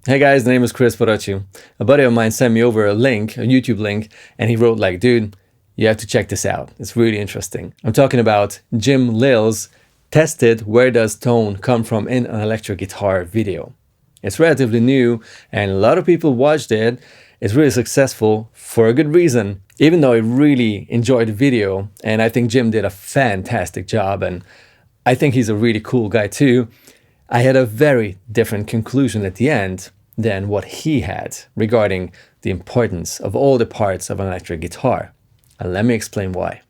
Hey guys, the name is Kris Barocsi. A buddy of mine sent me over a link, a YouTube link, and he wrote like, dude, you have to check this out. It's really interesting. I'm talking about Jim Lill's Tested Where Does Tone Come From in an Electric Guitar video. It's relatively new and a lot of people watched it. It's really successful for a good reason, even though I really enjoyed the video and I think Jim did a fantastic job and I think he's a really cool guy too. I had a very different conclusion at the end than what he had regarding the importance of all the parts of an electric guitar. And let me explain why.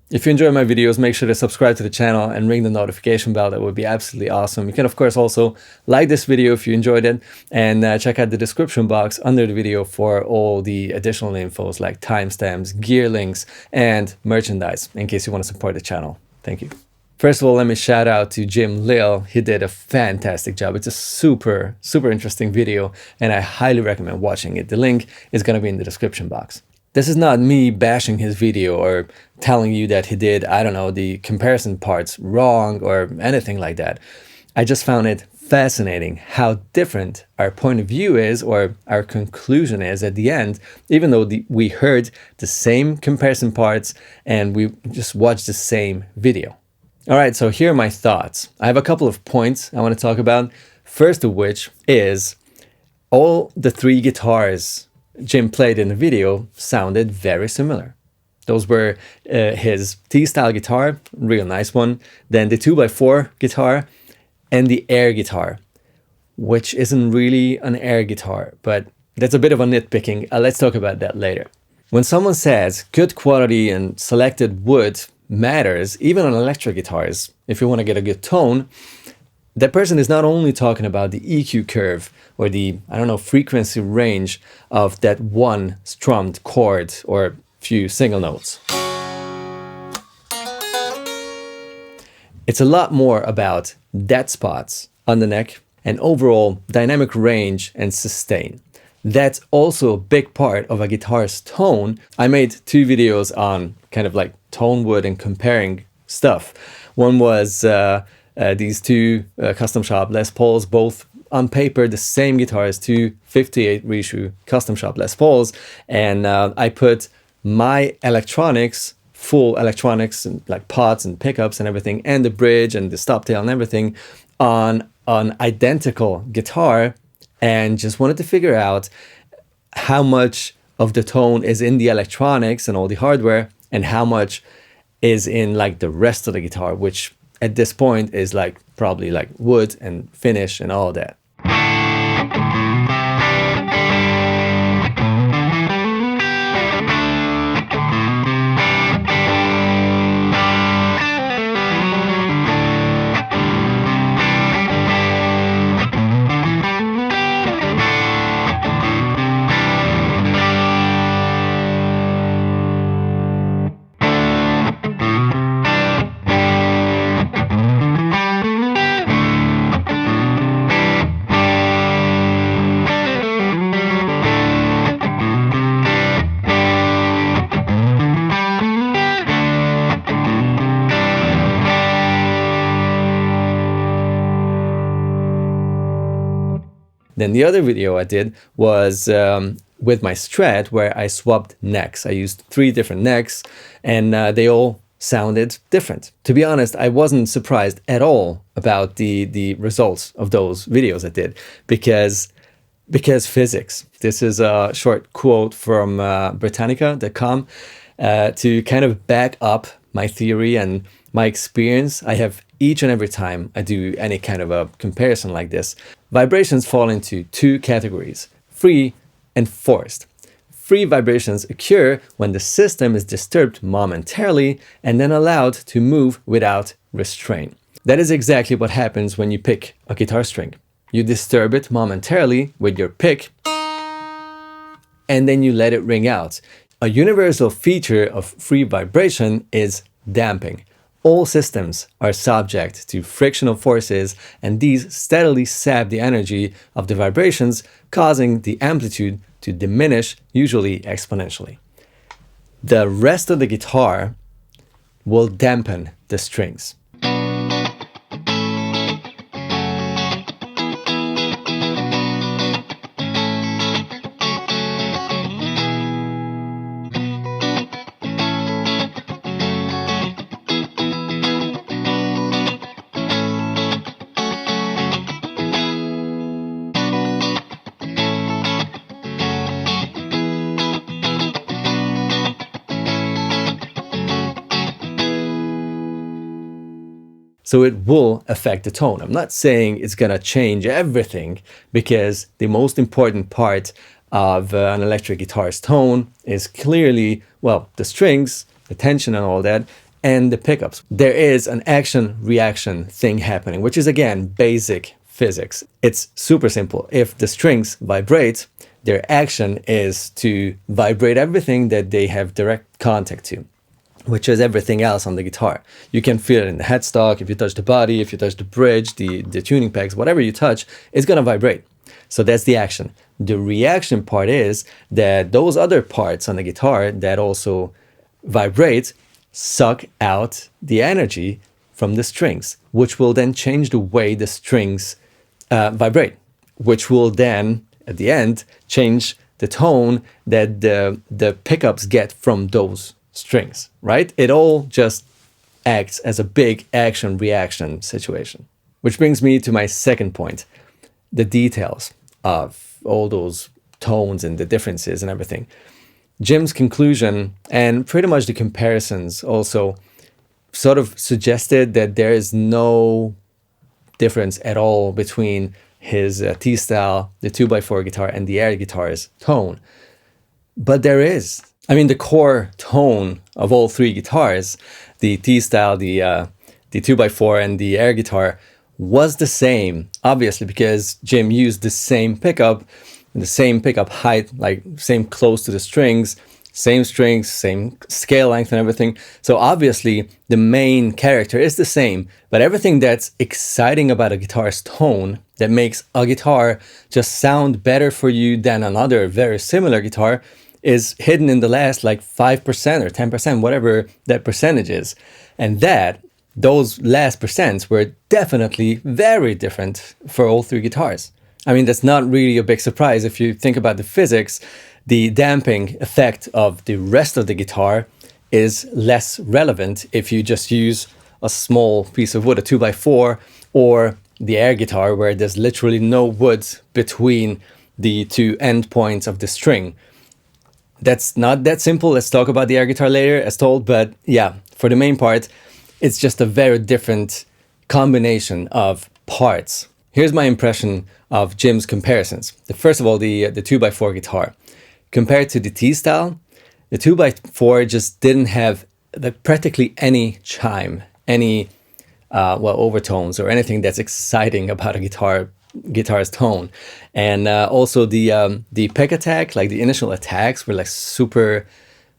If you enjoy my videos, make sure to subscribe to the channel and ring the notification bell. That would be absolutely awesome. You can, of course, also like this video if you enjoyed it and check out the description box under the video for all the additional infos like timestamps, gear links, and merchandise in case you want to support the channel. Thank you. First of all, let me shout out to Jim Lill. He did a fantastic job. It's a super interesting video and I highly recommend watching it. The link is going to be in the description box. This is not me bashing his video or telling you that he did, I don't know, the comparison parts wrong or anything like that. I just found it fascinating how different our point of view is or our conclusion is at the end, even though we heard the same comparison parts and we just watched the same video. All right, so here are my thoughts. I have a couple of points I want to talk about. First of which is all the three guitars Jim played in the video sounded very similar. Those were his T-style guitar, real nice one, then the 2x4 guitar and the air guitar, which isn't really an air guitar, but that's a bit of a nitpicking. Let's talk about that later. When someone says good quality and selected wood matters, even on electric guitars, if you want to get a good tone, that person is not only talking about the EQ curve or the, I don't know, frequency range of that one strummed chord or few single notes. It's a lot more about dead spots on the neck and overall dynamic range and sustain. That's also a big part of a guitar's tone. I made two videos on kind of like Tonewood and comparing stuff. One was these two custom shop Les Pauls, both on paper the same guitars, two 58 reissue custom shop Les Pauls, and I put my electronics, full electronics and like pots and pickups and everything, and the bridge and the stop tail and everything on an identical guitar, and just wanted to figure out how much of the tone is in the electronics and all the hardware and how much is in like the rest of the guitar, which at this point is like probably like wood and finish and all that. Then the other video I did was with my Strat, where I swapped necks. I used 3 different necks and they all sounded different. To be honest, I wasn't surprised at all about the results of those videos I did because physics. This is a short quote from Britannica.com to kind of back up my theory and my experience. I have each and every time I do any kind of a comparison like this, vibrations fall into 2 categories: free and forced. free vibrations occur when the system is disturbed momentarily and then allowed to move without restraint. That is exactly what happens when you pick a guitar string. You disturb it momentarily with your pick, and then you let it ring out. A universal feature of free vibration is damping. All systems are subject to frictional forces, and these steadily sap the energy of the vibrations, causing the amplitude to diminish, usually exponentially. The rest of the guitar will dampen the strings. So it will affect the tone. I'm not saying it's gonna change everything, because the most important part of an electric guitar's tone is clearly, well, the strings, the tension and all that, and the pickups. There is an action-reaction thing happening, which is again basic physics. It's super simple. If the strings vibrate, their action is to vibrate everything that they have direct contact to, which is everything else on the guitar. You can feel it in the headstock, if you touch the body, if you touch the bridge, the tuning pegs, whatever you touch, it's gonna vibrate. So that's the action. The reaction part is that those other parts on the guitar that also vibrate suck out the energy from the strings, which will then change the way the strings vibrate, which will then, at the end, change the tone that the pickups get from those strings, right? It all just acts as a big action-reaction situation. Which brings me to my second point, the details of all those tones and the differences and everything. Jim's conclusion and pretty much the comparisons also sort of suggested that there is no difference at all between his T-style, the 2x4 guitar, and the air guitar's tone. But there is. I mean, the core tone of all three guitars, the T-style, the 2x4, and the air guitar, was the same, obviously, because Jim used the same pickup height, like same close to the strings, same scale length and everything. So obviously, the main character is the same, but everything that's exciting about a guitar's tone, that makes a guitar just sound better for you than another very similar guitar, is hidden in the last like 5% or 10%, whatever that percentage is. And those last percents were definitely very different for all three guitars. I mean, that's not really a big surprise if you think about the physics. The damping effect of the rest of the guitar is less relevant if you just use a small piece of wood, a 2x4, or the air guitar where there's literally no wood between the two end points of the string. That's not that simple. Let's talk about the air guitar later, as told. But yeah, for the main part, it's just a very different combination of parts. Here's my impression of Jim's comparisons. First of all, the 2x4 guitar. Compared to the T-style, the 2x4 just didn't have practically any chime, any overtones or anything that's exciting about a guitar's tone. And also the pick attack, like the initial attacks were like super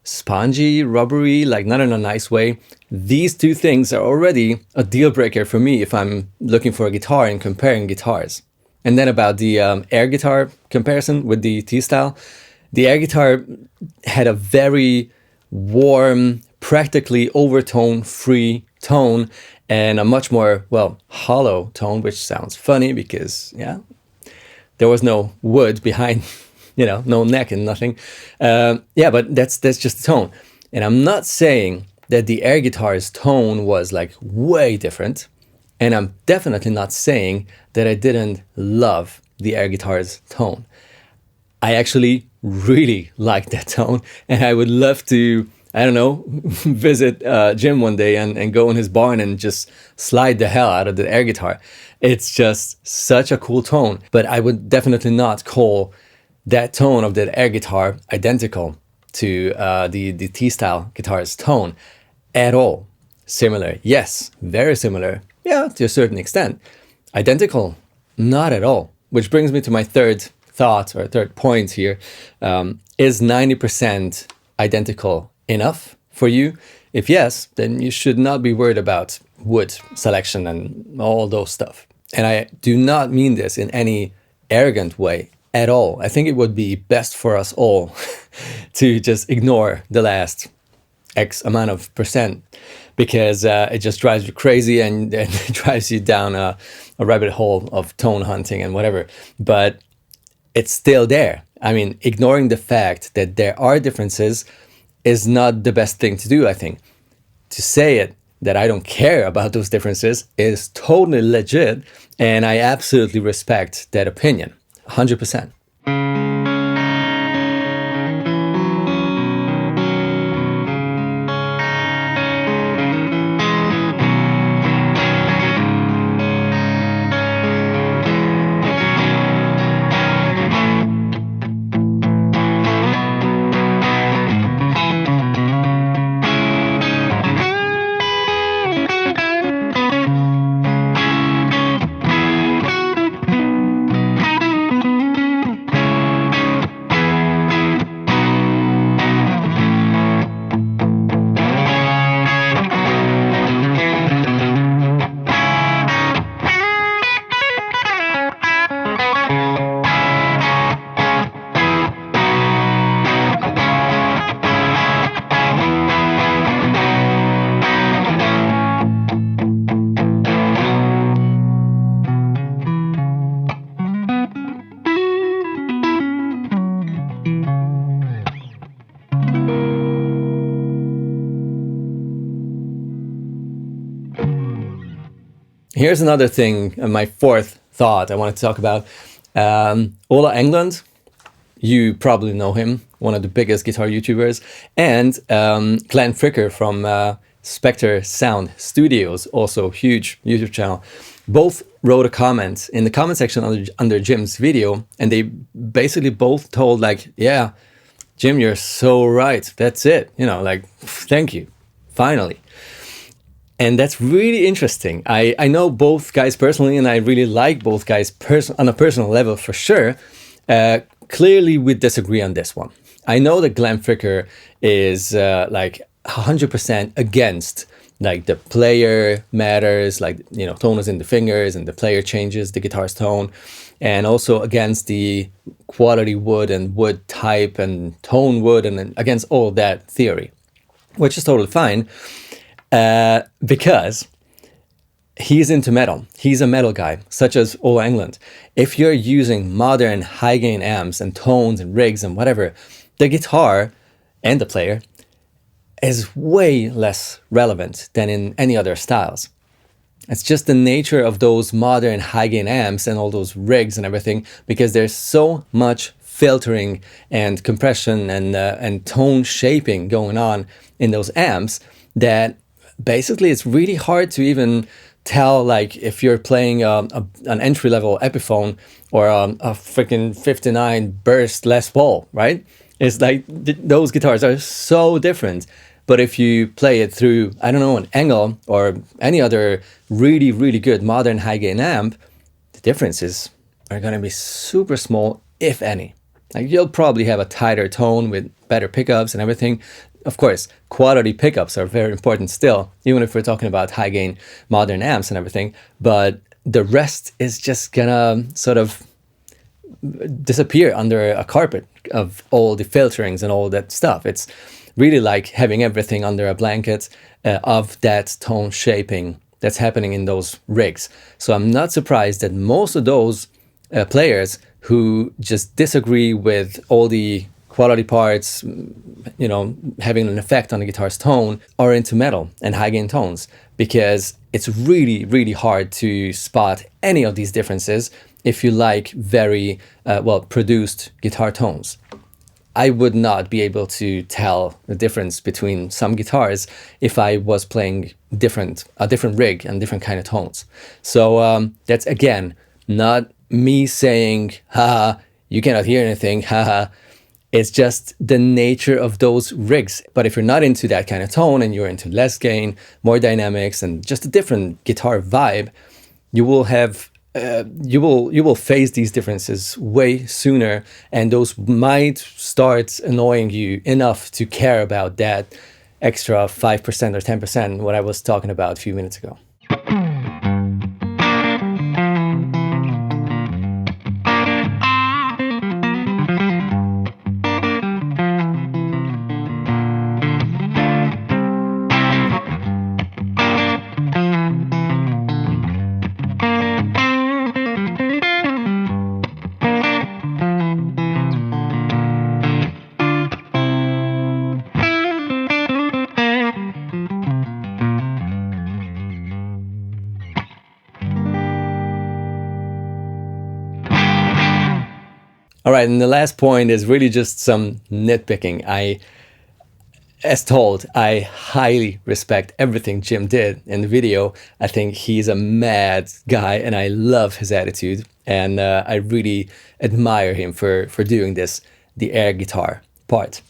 spongy, rubbery, like not in a nice way. These two things are already a deal breaker for me if I'm looking for a guitar and comparing guitars. And then about the air guitar comparison with the T-style, the air guitar had a very warm, practically overtone-free tone, and a much more, hollow tone, which sounds funny because, yeah, there was no wood behind, no neck and nothing. But that's just the tone. And I'm not saying that the air guitar's tone was like way different. And I'm definitely not saying that I didn't love the air guitar's tone. I actually really like that tone, and I would love to, visit Jim one day and go in his barn and just slide the hell out of the air guitar. It's just such a cool tone, but I would definitely not call that tone of that air guitar identical to the T-style guitar's tone at all. Similar, yes, very similar, yeah, to a certain extent. Identical, not at all. Which brings me to my third thought or third point here. Is 90% identical enough for you? If yes, then you should not be worried about wood selection and all those stuff. And I do not mean this in any arrogant way at all. I think it would be best for us all to just ignore the last X amount of percent, because it just drives you crazy and it drives you down a rabbit hole of tone hunting and whatever. But it's still there. I mean, ignoring the fact that there are differences is not the best thing to do, I think. To say it, that I don't care about those differences, is totally legit, and I absolutely respect that opinion, 100%. Here's another thing, my fourth thought I wanted to talk about. Ola Englund, you probably know him, one of the biggest guitar YouTubers, and Glenn Fricker from Spectre Sound Studios, also huge YouTube channel. Both wrote a comment in the comment section under Jim's video, and they basically both told like, yeah, Jim, you're so right. That's it. You know, like, thank you. Finally. And that's really interesting. I know both guys personally, and I really like both guys on a personal level for sure. Clearly, we disagree on this one. I know that Glenn Fricker is like 100% against like the player matters, like, you know, tone is in the fingers and the player changes the guitar's tone, and also against the quality wood and wood type and tone wood, and against all that theory, which is totally fine. Because he's into metal. He's a metal guy, such as Ola Englund. If you're using modern high-gain amps and tones and rigs and whatever, the guitar and the player is way less relevant than in any other styles. It's just the nature of those modern high-gain amps and all those rigs and everything, because there's so much filtering and compression and tone shaping going on in those amps that basically it's really hard to even tell, like, if you're playing an entry-level Epiphone or a freaking 59 burst Les Paul, right? It's like those guitars are so different. But if you play it through, I don't know, an Engel or any other really, really good modern high-gain amp, the differences are going to be super small, if any. Like, you'll probably have a tighter tone with better pickups and everything. Of course, quality pickups are very important still, even if we're talking about high-gain modern amps and everything. But the rest is just gonna sort of disappear under a carpet of all the filterings and all that stuff. It's really like having everything under a blanket of that tone shaping that's happening in those rigs. So I'm not surprised that most of those players who just disagree with all the quality parts, you know, having an effect on the guitar's tone, are into metal and high-gain tones, because it's really, really hard to spot any of these differences if you like very well-produced guitar tones. I would not be able to tell the difference between some guitars if I was playing a different rig and different kind of tones. So that's, again, not me saying, haha, you cannot hear anything, haha. It's just the nature of those rigs. But if you're not into that kind of tone and you're into less gain, more dynamics, and just a different guitar vibe, you will have you will face these differences way sooner, and those might start annoying you enough to care about that extra 5% or 10%, what I was talking about a few minutes ago. All right, and the last point is really just some nitpicking. As told, I highly respect everything Jim did in the video. I think he's a mad guy and I love his attitude. And I really admire him for doing this, the air guitar part.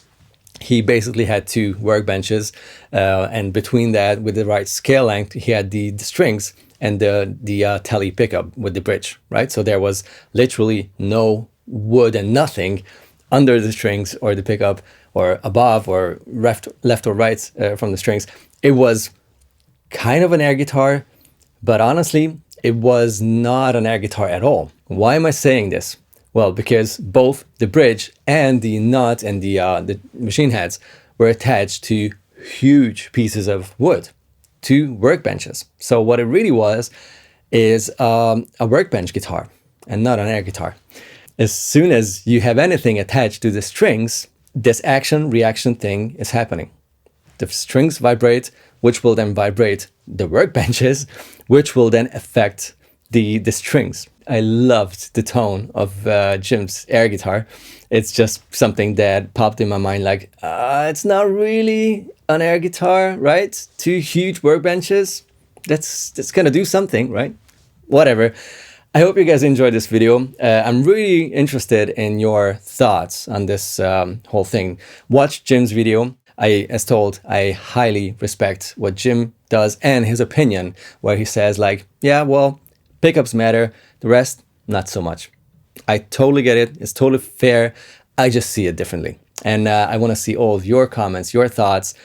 He basically had two workbenches, and between that, with the right scale length, he had the strings and the Tele pickup with the bridge, right? So there was literally no wood and nothing under the strings or the pickup or above or left or right from the strings. It was kind of an air guitar, but honestly, it was not an air guitar at all. Why am I saying this? Well, because both the bridge and the nut and the machine heads were attached to huge pieces of wood, two workbenches. So what it really was is a workbench guitar and not an air guitar. As soon as you have anything attached to the strings, this action-reaction thing is happening. The strings vibrate, which will then vibrate the workbenches, which will then affect the strings. I loved the tone of Jim's air guitar. It's just something that popped in my mind like, it's not really an air guitar, right? Two huge workbenches. That's gonna do something, right? Whatever. I hope you guys enjoyed this video. I'm really interested in your thoughts on this whole thing. Watch Jim's video. As told, I highly respect what Jim does and his opinion, where he says like, yeah, well, pickups matter, the rest, not so much. I totally get it. It's totally fair. I just see it differently. And I want to see all of your comments, your thoughts.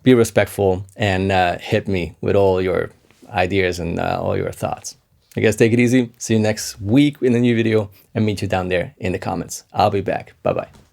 Be respectful and hit me with all your ideas and all your thoughts. I guess take it easy. See you next week in a new video and meet you down there in the comments. I'll be back. Bye-bye.